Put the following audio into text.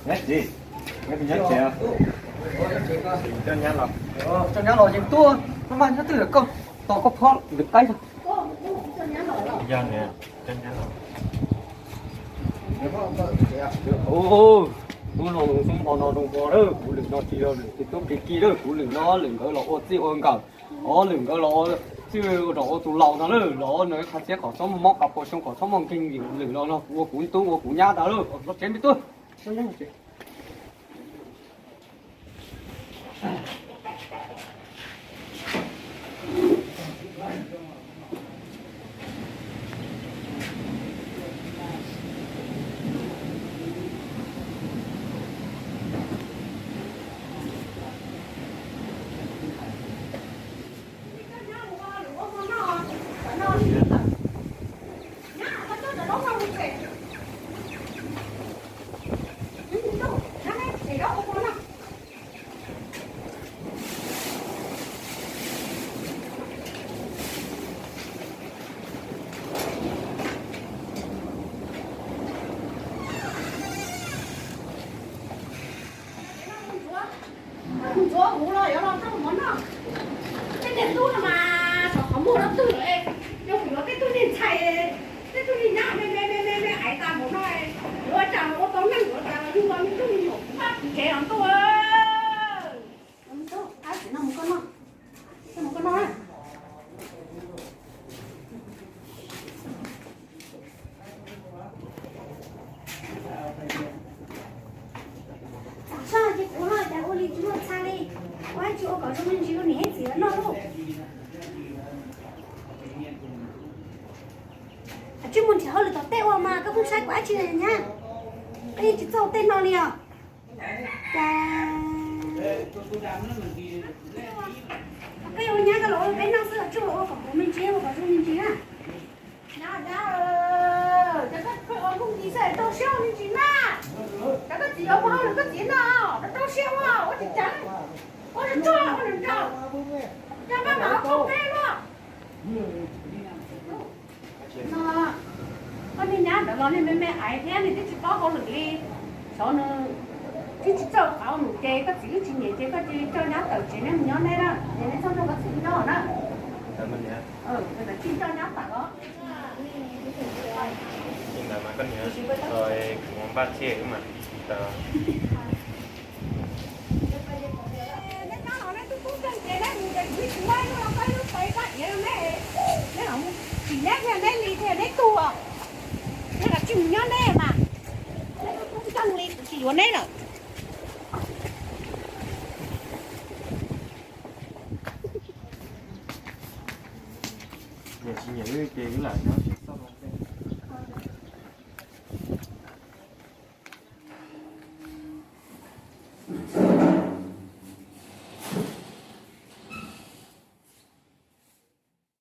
Nhét gì? Nhét thì nhét chè. Cho nhét lọc. Cho nhá lò gì tua, nó mang nó từ được không? Tao có phốt được tay thôi. Dân nè, cho nhét lọc. Ô, nó không bỏ nó đồng bò đó, phụ lượng nó chỉ rồi, thì tôi cái kia đó, phụ lượng nó lượng cái lọ gì ôn cả, lượng cái lọ chứ lọ tủ lẩu nó nó khai sẽ có số móc cặp xong có số mong kinh gì lượng nó của cuốn tu của cuốn nhá đó rồi, nó chém biết tôi, cho nhá chị. chuyên môn chỉ hơi là tao teo mà các bức sai quá chị này nhá cái gì chỉ tao tên nó liền cái ô nhá cái lỗ cái nó sẽ là chỗ lỗ của mình chia và của mình chia nhá chắc cái ô không gì sẽ tao xeo mình chia na chắc cái gì ở đâu là cái gì nào tao xeo à có chỉ trắng có được cho cho các bạn không nghe luôn nó con đi nhá đó nên mẹ ai thế thì chỉ có con được đi sau nữa chỉ cho áo nụ kê có chỉ nhẹ chế có chỉ cho nhá tờ chế nên nhớ này đó nên xong rồi có chỉ đó đó người ta chỉ cho nhá tờ đó nhưng mà con nhớ rồi món ba chè mà chỉ nét nhà nét lì theo nét tua nét là chừng nhá nét mà nét cũng tăng lì chỉ có nét rồi nhà chị nhớ cái kia lại nó sẽ xong